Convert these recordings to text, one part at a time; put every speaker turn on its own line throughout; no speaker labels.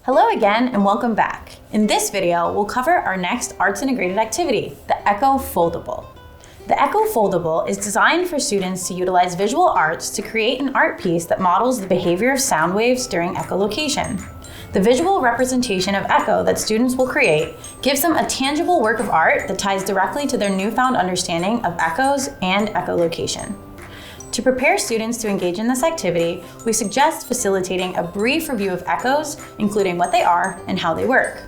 Hello again and welcome back. In this video, we'll cover our next arts integrated activity, the Echo Foldable. The Echo Foldable is designed for students to utilize visual arts to create an art piece that models the behavior of sound waves during echolocation. The visual representation of echo that students will create gives them a tangible work of art that ties directly to their newfound understanding of echoes and echolocation. To prepare students to engage in this activity, we suggest facilitating a brief review of echoes, including what they are and how they work.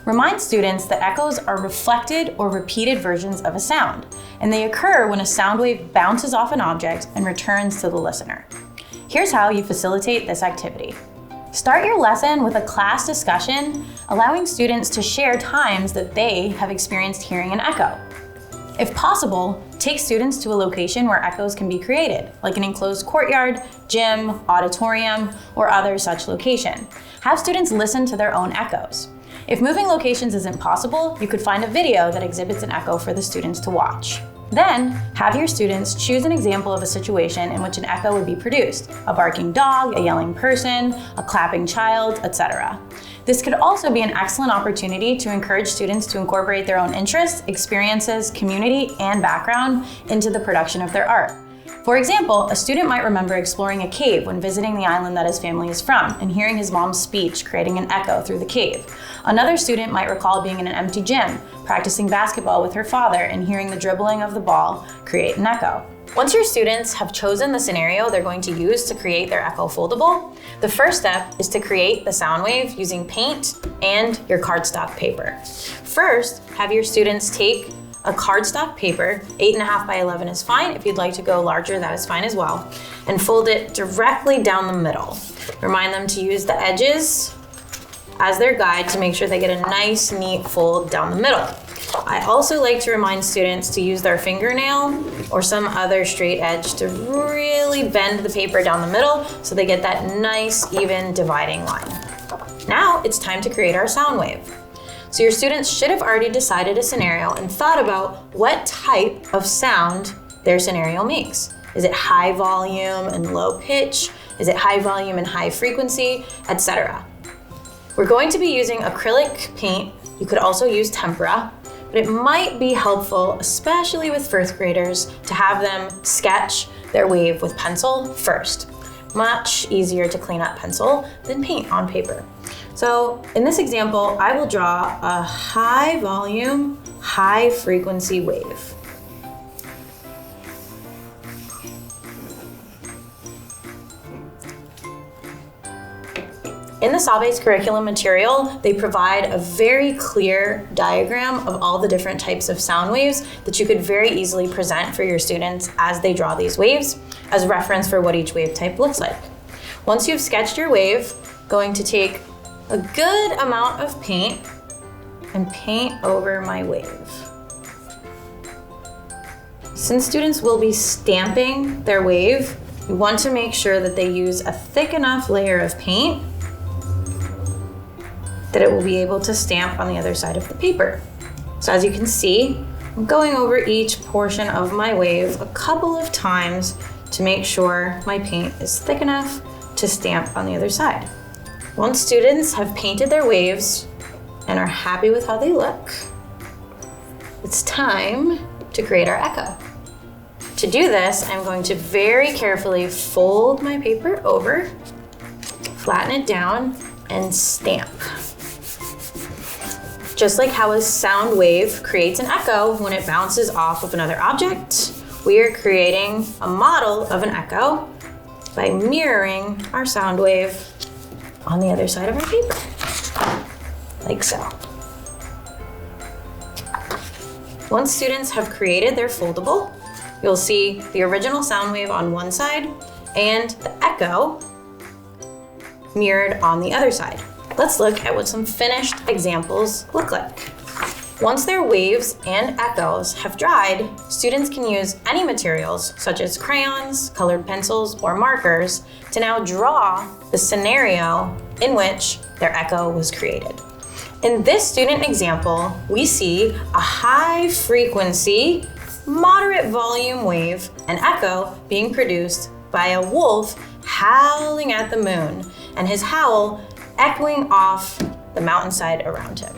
Remind students that echoes are reflected or repeated versions of a sound, and they occur when a sound wave bounces off an object and returns to the listener. Here's how you facilitate this activity. Start your lesson with a class discussion, allowing students to share times that they have experienced hearing an echo. If possible, take students to a location where echoes can be created, like an enclosed courtyard, gym, auditorium, or other such location. Have students listen to their own echoes. If moving locations isn't possible, you could find a video that exhibits an echo for the students to watch. Then, have your students choose an example of a situation in which an echo would be produced: a barking dog, a yelling person, a clapping child, etc. This could also be an excellent opportunity to encourage students to incorporate their own interests, experiences, community, and background into the production of their art. For example, a student might remember exploring a cave when visiting the island that his family is from and hearing his mom's speech creating an echo through the cave. Another student might recall being in an empty gym, practicing basketball with her father and hearing the dribbling of the ball create an echo. Once your students have chosen the scenario they're going to use to create their Echo Foldable, the first step is to create the sound wave using paint and your cardstock paper. First, have your students take a cardstock paper, 8.5 by 11 is fine. If you'd like to go larger, that is fine as well, and fold it directly down the middle. Remind them to use the edges as their guide to make sure they get a nice, neat fold down the middle. I also like to remind students to use their fingernail or some other straight edge to really bend the paper down the middle so they get that nice, even dividing line. Now it's time to create our sound wave. So your students should have already decided a scenario and thought about what type of sound their scenario makes. Is it high volume and low pitch? Is it high volume and high frequency, etc.? We're going to be using acrylic paint. You could also use tempera, but it might be helpful, especially with first graders, to have them sketch their wave with pencil first. Much easier to clean up pencil than paint on paper. So in this example, I will draw a high volume, high frequency wave. In the SABES curriculum material, they provide a very clear diagram of all the different types of sound waves that you could very easily present for your students as they draw these waves as reference for what each wave type looks like. Once you've sketched your wave, going to take a good amount of paint and paint over my wave. Since students will be stamping their wave, you want to make sure that they use a thick enough layer of paint that it will be able to stamp on the other side of the paper. So as you can see, I'm going over each portion of my wave a couple of times to make sure my paint is thick enough to stamp on the other side. Once students have painted their waves and are happy with how they look, it's time to create our echo. To do this, I'm going to very carefully fold my paper over, flatten it down, and stamp. Just like how a sound wave creates an echo when it bounces off of another object, we are creating a model of an echo by mirroring our sound wave on the other side of our paper, like so. Once students have created their foldable, you'll see the original sound wave on one side and the echo mirrored on the other side. Let's look at what some finished examples look like. Once their waves and echoes have dried, students can use any materials such as crayons, colored pencils, or markers to now draw the scenario in which their echo was created. In this student example, we see a high frequency, moderate volume wave and echo being produced by a wolf howling at the moon, and his howl echoing off the mountainside around him.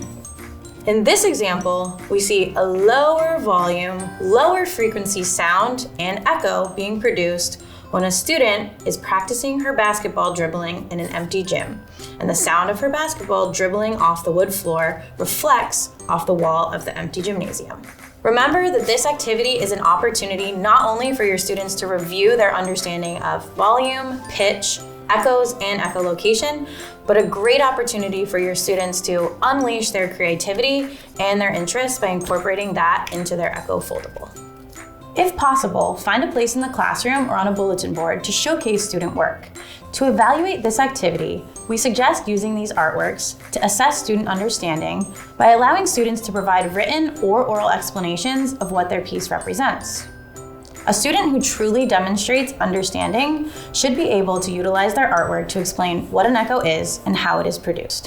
In this example, we see a lower volume, lower frequency sound and echo being produced when a student is practicing her basketball dribbling in an empty gym, and the sound of her basketball dribbling off the wood floor reflects off the wall of the empty gymnasium. Remember that this activity is an opportunity not only for your students to review their understanding of volume, pitch, echoes, and echolocation, but a great opportunity for your students to unleash their creativity and their interests by incorporating that into their Echo Foldable. If possible, find a place in the classroom or on a bulletin board to showcase student work. To evaluate this activity, we suggest using these artworks to assess student understanding by allowing students to provide written or oral explanations of what their piece represents. A student who truly demonstrates understanding should be able to utilize their artwork to explain what an echo is and how it is produced.